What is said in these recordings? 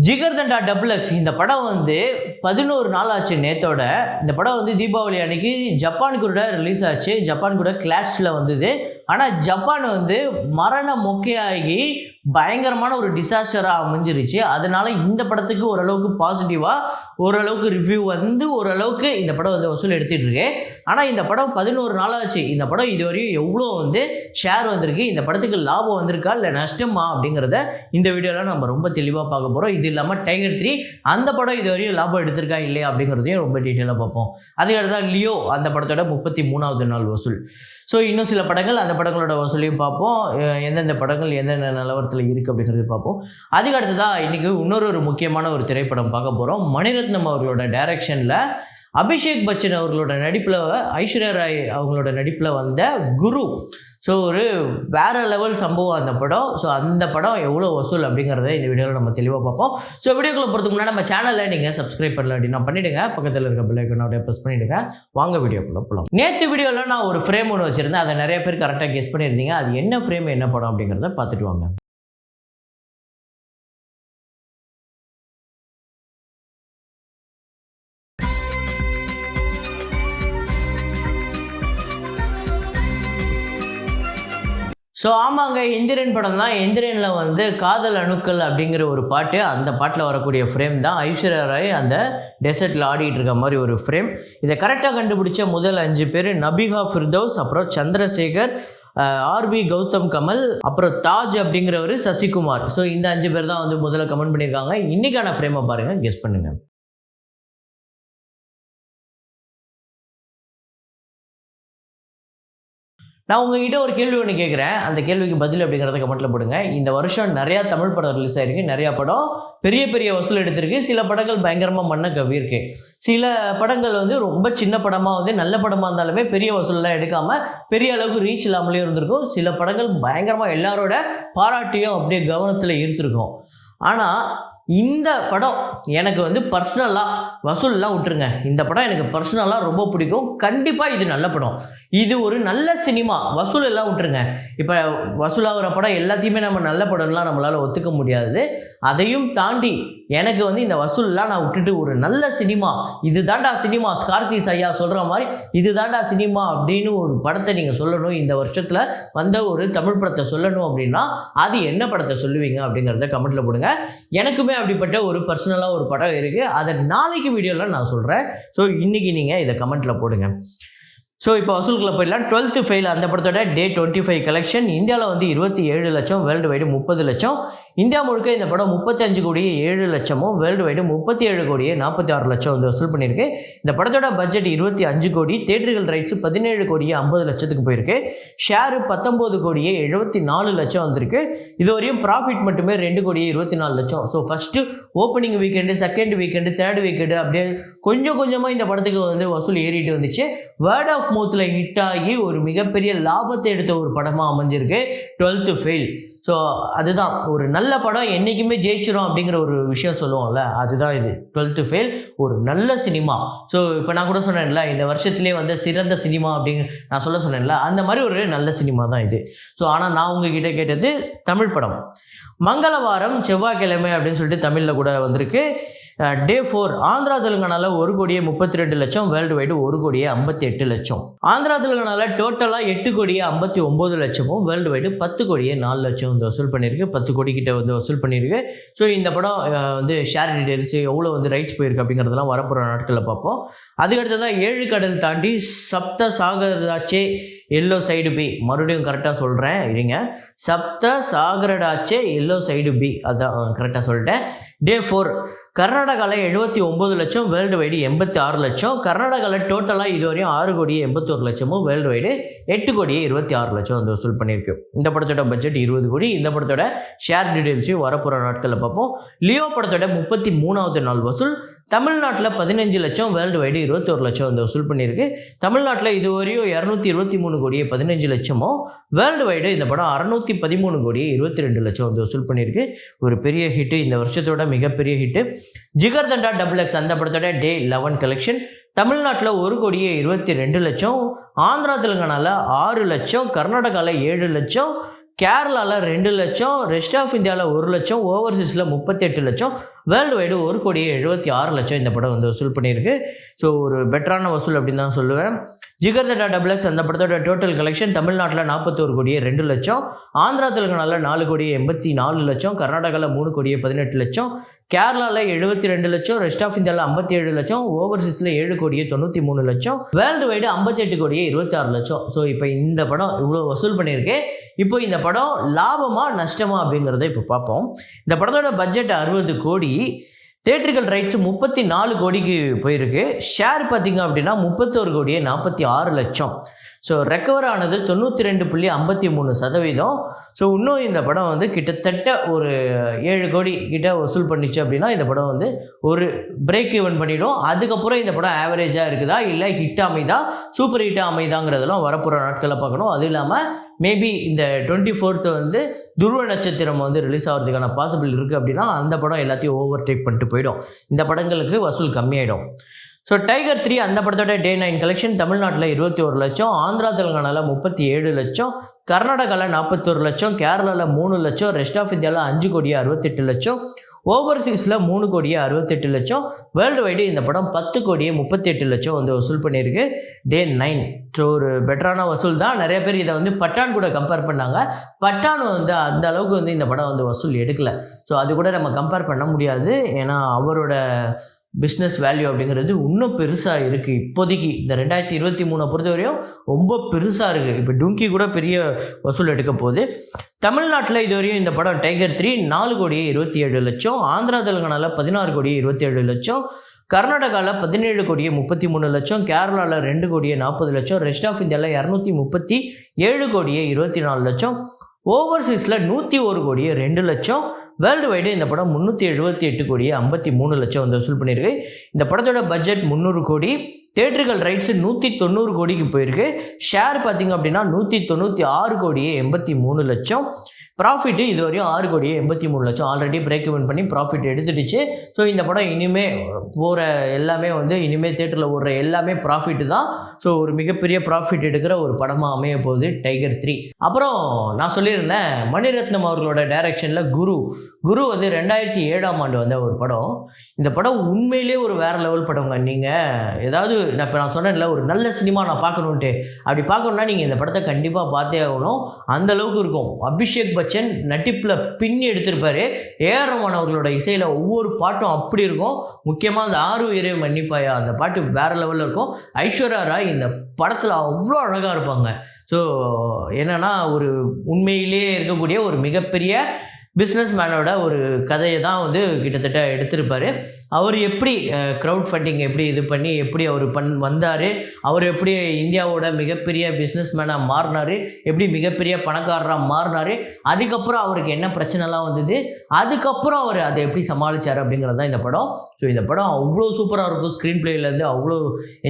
ஜிகர் தண்டா double X இந்த படம் வந்து 11 நாள் ஆச்சு நேத்தோட. இந்த படம் வந்து தீபாவளி அன்னைக்கு ஜப்பான் கூட ரிலீஸ் ஆச்சு. ஜப்பான் கூட கிளாஷில் வந்தது. ஆனால் ஜப்பான் வந்து மரண மொக்கையாகி பயங்கரமான ஒரு டிசாஸ்டராக அமைஞ்சிருச்சு. அதனால இந்த படத்துக்கு ஓரளவுக்கு பாசிட்டிவாக ஓரளவுக்கு ரிவ்யூ வந்து ஓரளவுக்கு இந்த படம் வந்து வசூல் எடுத்துகிட்டு இருக்கு. ஆனால் இந்த படம் 11 நாள் ஆச்சு. இந்த படம் இதுவரையும் எவ்வளோ வந்து ஷேர் வந்திருக்கு, இந்த படத்துக்கு லாபம் வந்திருக்கா இல்லை நஷ்டமா அப்படிங்கிறத இந்த வீடியோவில் நம்ம ரொம்ப தெளிவாக பார்க்க போகிறோம். இது இல்லாமல் டைகர் 3 அந்த படம் இதுவரையும் லாபம் எடுத்திருக்கா இல்லையா அப்படிங்கிறதையும் ரொம்ப டீட்டெயிலாக பார்ப்போம். அதுக்கடுத்தா லியோ அந்த படத்தோட 33வது நாள் வசூல். ஸோ இன்னும் சில படங்கள் அந்த படங்களோட வசூலையும் பார்ப்போம். எந்தெந்த படங்கள் எந்தெந்த நிலவரத்தில் இருக்குது அப்படிங்கிறது பார்ப்போம். அதுக்கு அடுத்ததாக இன்றைக்கி இன்னொரு முக்கியமான ஒரு திரைப்படம் பார்க்க போகிறோம். மணிரத்னம் அவர்களோட டைரக்ஷனில் அபிஷேக் பச்சன் அவர்களோட நடிப்பில் ஐஸ்வர்யா ராய் அவங்களோட நடிப்பில் வந்த குரு. ஸோ ஒரு வேறு லெவல் சம்பவம் அந்த படம். ஸோ அந்த படம் எவ்வளோ வசூல் அப்படிங்கிறத இந்த வீடியோவில் நம்ம தெளிவாக பார்ப்போம். ஸோ வீடியோக்குள்ள போகிறதுக்கு முன்னாடி நம்ம சேனலில் நீங்கள் சப்ஸ்கிரைப் பண்ணல அப்படின்னா பண்ணிவிடுங்க. பக்கத்தில் இருக்க பெல் ஐக்கானை அப்படியே ப்ரெஸ் பண்ணிவிடுங்க. வாங்க வீடியோக்குள்ள போகலாம். நேற்று வீடியோவில் நான் ஒரு ஃப்ரேம் ஒன்று வச்சுருந்தேன். அதை நிறைய பேர் கரெக்டாக கெஸ் பண்ணியிருந்தீங்க. அது என்ன ஃப்ரேம் என்ன படம் அப்படிங்கிறத பார்த்துட்டு வாங்க. ஸோ ஆமாங்க, எந்திரன் படம் தான். எந்திரனில் வந்து காதல் அணுக்கள் அப்படிங்கிற ஒரு பாட்டு, அந்த பாட்டில் வரக்கூடிய ஃப்ரேம் தான் ஐஸ்வர்யா ராய் அந்த டெசர்ட்டில் ஆடிட்டு இருக்க மாதிரி ஒரு ஃப்ரேம். இதை கரெக்டாக கண்டுபிடிச்ச முதல் 5 பேர் நபிகா ஃபிர்தௌஸ், அப்புறம் சந்திரசேகர், ஆர்வி கௌதம் கமல், அப்புறம் தாஜ் அப்படிங்கிறவர், சசிகுமார். ஸோ இந்த 5 பேர் தான் வந்து முதல்ல கமெண்ட் பண்ணியிருக்காங்க. இன்றைக்கான ஃப்ரேமை பாருங்கள், கெஸ் பண்ணுங்கள். நான் உங்ககிட்ட ஒரு கேள்வி ஒன்று கேட்குறேன். அந்த கேள்விக்கு பதில் அப்படிங்கிறத கமெண்ட்டில் போடுங்க. இந்த வருஷம் நிறையா தமிழ் படம் ரிலீஸ் ஆகிருக்கு. நிறையா படம் பெரிய பெரிய வசூல் எடுத்திருக்கு. சில படங்கள் பயங்கரமாக மண்ணை கவ்வியிருக்கு. சில படங்கள் வந்து ரொம்ப சின்ன படமாக வந்து நல்ல படமாக இருந்தாலுமே பெரிய வசூலெலாம் எடுக்காமல் பெரிய அளவுக்கு ரீச் இல்லாமலே இருந்திருக்கும். சில படங்கள் பயங்கரமாக எல்லாரோட பாராட்டியும் அப்படியே கவனத்தில் ஈர்த்திருக்கும். ஆனால் இந்த படம் எனக்கு வந்து பர்சனலாக வசூல்லாம் விட்டுருங்க, இந்த படம் எனக்கு பர்சனலாக ரொம்ப பிடிக்கும். கண்டிப்பாக இது நல்ல படம், இது ஒரு நல்ல சினிமா. வசூல் எல்லாம் விட்டுருங்க. இப்போ வசூலாகிற படம் எல்லாத்தையுமே நம்ம நல்ல படம்லாம் நம்மளால் ஒத்துக்க முடியாது. அதையும் தாண்டி எனக்கு வந்து இந்த வசூல்லாம் நான் விட்டுட்டு ஒரு நல்ல சினிமா, இது தாண்டா சினிமா, ஸ்கார்சிஸ் ஐயா சொல்கிற மாதிரி இது தாண்டா சினிமா அப்படின்னு ஒரு படத்தை நீங்கள் சொல்லணும், இந்த வருஷத்தில் வந்த ஒரு தமிழ் படத்தை சொல்லணும் அப்படின்னா அது என்ன படத்தை சொல்லுவீங்க அப்படிங்கிறத கமெண்ட்டில் போடுங்க. எனக்குமே அப்படிப்பட்ட ஒரு பர்சனலாக ஒரு படம் இருக்குது. அதை நாளைக்கு வீடியோவில் நான் சொல்கிறேன். ஸோ இன்றைக்கி நீங்கள் இதை கமெண்ட்டில் போடுங்க. ஸோ இப்போ வசூலுக்குள்ள போயிடலாம். 12th ஃபெயில் அந்த படத்தோட டே 25 கலெக்ஷன் இந்தியாவில் வந்து 27 லட்சம், வேர்ல்டு வைடு 30 லட்சம். இந்தியா முழுக்க இந்த படம் 35 கோடியே 7 லட்சமும், வேர்ல்டு வைடு 37 கோடியே 46 லட்சம் வந்து வசூல் பண்ணியிருக்கு. இந்த படத்தோட பட்ஜெட் 25 கோடி, தேட்டர்கள் ரைட்ஸ் 17 கோடியே 50 லட்சத்துக்கு போயிருக்கு. ஷேரு 19 கோடியே 74 லட்சம் வந்திருக்கு. இது வரையும் ப்ராஃபிட் மட்டுமே 2 கோடியே 24 லட்சம். So first opening weekend, second weekend, third weekend அப்படியே கொஞ்சம் கொஞ்சமாக இந்த படத்துக்கு வந்து வசூல் ஏறிட்டு வந்துச்சு. வேர்ட் ஆஃப் மவுத்தில் ஹிட் ஆகி ஒரு மிகப்பெரிய லாபத்தை எடுத்த ஒரு படமாக அமைஞ்சிருக்கு 12th ஃபெயில். ஸோ அதுதான் ஒரு நல்ல படம் என்றைக்குமே ஜெயிச்சிடும் அப்படிங்கிற ஒரு விஷயம் சொல்லுவோம்ல, அதுதான் இது 12th ஃபெயில், ஒரு நல்ல சினிமா. ஸோ இப்போ நான் கூட சொன்னேன்ல, இந்த வருஷத்துலேயே வந்து சிறந்த சினிமா அப்படின்னு நான் சொன்னேன்ல, அந்த மாதிரி ஒரு நல்ல சினிமா தான் இது. ஸோ ஆனால் நான் உங்ககிட்ட கேட்டது தமிழ் படம். மங்களவாரம் செவ்வாய்க்கிழமை அப்படின்னு சொல்லிட்டு தமிழில் கூட வந்திருக்கு. டே 4 ஆந்திரா தெலுங்கானாவில் 1 கோடியே 32 லட்சம், வேர்ல்டு வைடு 1 கோடியே 58 லட்சம். ஆந்திரா தெலுங்கானாவில் டோட்டலாக 8 கோடியே 59 லட்சமும், வேர்ல்டு வைடு 10 கோடியே 4 லட்சம் வந்து வசூல் பண்ணியிருக்கு. 10 கோடி கிட்ட வந்து வசூல் பண்ணியிருக்கு. ஸோ இந்த படம் வந்து ஷேர் டீடைல்ஸ் எவ்வளோ வந்து ரைட்ஸ் போயிருக்கு அப்படிங்கிறதெல்லாம் வரப்போகிற நாட்களில் பார்ப்போம். அதுக்கடுத்ததான் 7 கடல் தாண்டி சப்த சாகரடாச்சே எல்லோ சைடு பி, மறுபடியும் கரெக்டாக சொல்கிறேன் இருங்க, சப்த சாகரடாச்சே எல்லோ சைடு பி, அதான் கரெக்டாக சொல்லிட்டேன். டே 4 கர்நாடகாவில் 79 லட்சம், வேர்ல்டு வைடு 86 லட்சம். கர்நாடகாவில் டோட்டலாக இதுவரையும் 6 கோடியே 81 லட்சமும், வேர்ல்டு வைடு 8 கோடியே 26 லட்சம் வந்து வசூல் பண்ணியிருக்கு. இந்த படத்தோட பட்ஜெட் 20 கோடி. இந்த படத்தோட ஷேர் டீடைல்ஸையும் வரப்போகிற நாட்களில் பார்ப்போம். லியோ படத்தோட 33வது நாள் வசூல் தமிழ்நாட்டில் 15 லட்சம், வேர்ல்டு வைடு 21 லட்சம் வந்து வசூல் பண்ணியிருக்கு. தமிழ்நாட்டில் இதுவரையும் 223 கோடியே 15 லட்சமும், வேர்ல்டு வைடு இந்த படம் 613 கோடியே 22 லட்சம் வந்து வசூல் பண்ணியிருக்கு. ஒரு பெரிய ஹிட்டு, இந்த வருஷத்தோட மிகப்பெரிய ஹிட்டு. ஜிகர் தண்டா டபுள் எக்ஸ் அந்த படத்தோட டே 11 கலெக்ஷன் தமிழ்நாட்டில் 1 கோடியே 22 லட்சம், ஆந்திரா தெலுங்கானாவில் 6 லட்சம், கர்நாடகாவில் 7 லட்சம், கேரளாவில் 2 லட்சம், ரெஸ்ட் ஆஃப் இந்தியாவில் 1 லட்சம், ஓவர்சீஸில் 38 லட்சம், வேர்ல்டு வைடு 1,76,00,000 இந்த படம் வந்து வசூல் பண்ணியிருக்கு. ஸோ ஒரு பெட்டரான வசூல் அப்படின்னு தான் சொல்லுவேன். ஜிகர் தண்டா டபுள் எக்ஸ் அந்த படத்தோட டோட்டல் கலெக்ஷன் தமிழ்நாட்டில் 41,02,00,000, ஆந்திரா தெலுங்கானாவில் 4,84,00,000, கர்நாடகாவில் 3,18,00,000, கேரளாவில் 72,00,000, ரெஸ்ட் ஆஃப் இந்தியாவில் 57,00,000, ஓவர்சீஸில் 7,93,00,000, வேர்ல்டு வைடு 58,26,00,000. ஸோ இப்போ இந்த படம் இவ்வளோ வசூல் பண்ணியிருக்கு. இப்போ இந்த படம் லாபமா நஷ்டமா அப்படிங்கிறத இப்போ பார்ப்போம். இந்த படத்தோட பட்ஜெட் 60 கோடி, தியேட்டர்கள் ரைட்ஸ் 34 கோடிக்கு போயிருக்கு. ஷேர் பார்த்தீங்க அப்படின்னா 31,46,00,000. ஸோ ரெக்கவர் ஆனது 92.53%. ஸோ இன்னும் இந்த படம் வந்து கிட்டத்தட்ட ஒரு 7 கோடி கிட்ட வசூல் பண்ணிச்சு அப்படின்னா இந்த படம் வந்து ஒரு பிரேக் ஈவன் பண்ணிடும். அதுக்கப்புறம் இந்த படம் ஆவரேஜாக இருக்குதா இல்லை ஹிட் அமைதா சூப்பர் ஹிட்டாக அமைதாங்கிறதெல்லாம் வரப்போகிற நாட்களில் பார்க்கணும். அதுவும் இல்லாமல் மேபி இந்த 24th வந்து துருவ நட்சத்திரம் வந்து ரிலீஸ் ஆகிறதுக்கான பாசிபிள் இருக்குது அப்படின்னா அந்த படம் எல்லாத்தையும் ஓவர்டேக் பண்ணிட்டு போயிடும். இந்த படங்களுக்கு வசூல் கம்மியாயிடும். ஸோ டைகர் 3 அந்த படத்தோட Day 9 கலெக்ஷன் தமிழ்நாட்டில் 21,00,000, ஆந்திரா தெலுங்கானாவில் 37,00,000, கர்நாடகாவில் 41,00,000, கேரளாவில் 3,00,000, ரெஸ்ட் ஆஃப் இந்தியாவில் 5,68,00,000, ஓவர்சீஸில் 3,68,00,000, வேர்ல்டு வைடு இந்த படம் 10,38,00,000 வந்து வசூல் பண்ணியிருக்கு. Day 9. ஸோ ஒரு பெட்டரான வசூல் தான். நிறைய பேர் இதை வந்து பட்டான் கூட கம்பேர் பண்ணாங்க. பட்டான் வந்து அந்த அளவுக்கு வந்து இந்த படம் வந்து வசூல் எடுக்கலை. ஸோ அது கூட நம்ம கம்பேர் பண்ண முடியாது. ஏன்னா அவரோட பிஸ்னஸ் வேல்யூ அப்படிங்கிறது இன்னும் பெருசாக இருக்குது. இப்போதைக்கு இந்த 2023 பொறுத்தவரையும் ரொம்ப பெருசாக இருக்குது. இப்போ டுங்கி கூட பெரிய வசூல் எடுக்க போகுது. தமிழ்நாட்டில் இதுவரையும் இந்த படம் டைகர் 3 4,27,00,000, ஆந்திரா தெலுங்கானாவில் 16,27,00,000, கர்நாடகாவில் 17,33,00,000, கேரளாவில் 2,40,00,000, ரெஸ்ட் ஆஃப் இந்தியாவில் 237,24,00,000, ஓவர்சீஸில் 101,02,00,000, வேர்ல்டு வைடு இந்த படம் 378,53,00,000 வந்து வசூல் பண்ணியிருக்கு. இந்த படத்தோட பட்ஜெட் 300 கோடி, தியேட்டர்கள் ரைட்ஸு 190 கோடிக்கு போயிருக்கு. ஷேர் பார்த்திங்க அப்படின்னா 196,83,00,000, ப்ராஃபிட்டு இது வரையும் 6,83,00,000 ஆல்ரெடி பிரேக் இவன் பண்ணி ப்ராஃபிட் எடுத்துடுச்சு. ஸோ இந்த படம் இனிமேல் போகிற எல்லாமே வந்து இனிமேல் தேட்டரில் ஓடுற எல்லாமே ப்ராஃபிட்டு தான். ஸோ ஒரு மிகப்பெரிய ப்ராஃபிட் எடுக்கிற ஒரு படமாக அமைய போகுது டைகர் 3. அப்புறம் நான் சொல்லியிருந்தேன் மணிரத்னம் அவர்களோட டைரக்ஷனில் குரு வந்து 2007ஆம் ஆண்டு வந்த ஒரு படம். இந்த படம் உண்மையிலே ஒரு வேறு லெவல் படங்க. நீங்கள் ஏதாவது நான் சொன்னேன்ல ஒரு நல்ல சினிமா நான் பார்க்கணுன்ட்டு, அப்படி பார்க்கணுன்னா நீங்கள் இந்த படத்தை கண்டிப்பாக பார்த்தே ஆகணும். அந்தளவுக்கு இருக்கும். அபிஷேக் பச்சன் நட்டிப்பில் பின்னி எடுத்திருப்பார். ஏஆர் ரஹ்மான் அவர்களோட இசையில் ஒவ்வொரு பாட்டும் அப்படி இருக்கும். முக்கியமாக அந்த ஆறு உயிரை மன்னிப்பாயா அந்த பாட்டு வேறு லெவலில் இருக்கும். ஐஸ்வர்யா ராய் இந்த படத்தில் அவ்வளோ அழகாக இருப்பாங்க. ஸோ என்னென்னா ஒரு உண்மையிலேயே இருக்கக்கூடிய ஒரு மிகப்பெரிய பிஸ்னஸ் மேனோட ஒரு கதையை தான் வந்து கிட்டத்தட்ட எடுத்திருப்பார். அவர் எப்படி க்ரௌட் ஃபண்டிங் எப்படி இது பண்ணி எப்படி அவர் வந்தார், அவர் எப்படி இந்தியாவோட மிகப்பெரிய பிஸ்னஸ் மேனாக மாறினார், எப்படி மிகப்பெரிய பணக்காரராக மாறினார், அதுக்கப்புறம் அவருக்கு என்ன பிரச்சனைலாம் வந்தது, அதுக்கப்புறம் அவர் அதை எப்படி சமாளித்தார் அப்படிங்கிறது தான் இந்த படம். ஸோ இந்த படம் அவ்வளோ சூப்பராக இருக்கும். ஸ்க்ரீன் பிளேலேருந்து அவ்வளோ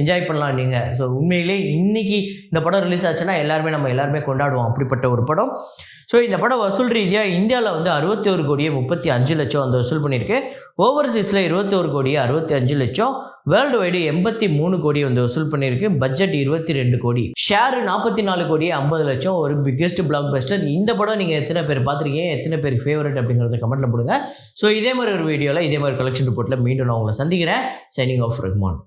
என்ஜாய் பண்ணலாம் நீங்கள். ஸோ உண்மையிலே இன்றைக்கி இந்த படம் ரிலீஸ் ஆச்சுன்னா நம்ம எல்லாருமே கொண்டாடுவோம் அப்படிப்பட்ட ஒரு படம். ஸோ இந்த படம் வசூல் ரீதியாக இந்தியாவில் வந்து 61,35,00,000 வந்து வசூல் பண்ணியிருக்கு. ஓவர்சீஸில் 21,65,00,000, வேர்ல்டு வைடு 83 கோடி வந்து வசூல் பண்ணியிருக்கு. பட்ஜெட் 22 கோடி, ஷேர் 44,50,00,000. ஒரு பிக்கெஸ்ட் பிளாக் பஸ்டர். இந்த படம் நீங்கள் எத்தனை பேர் பார்த்துருக்கீங்க, எத்தனை பேருக்கு ஃபேவரட் அப்படிங்கிறத கமெண்ட்டில் போடுங்க. ஸோ இதே மாதிரி ஒரு வீடியோவில் இதே மாதிரி கலெக்ஷன் ரிப்போர்ட்டில் மீண்டும் நான் உங்களை சந்திக்கிறேன். Signing off Rahman.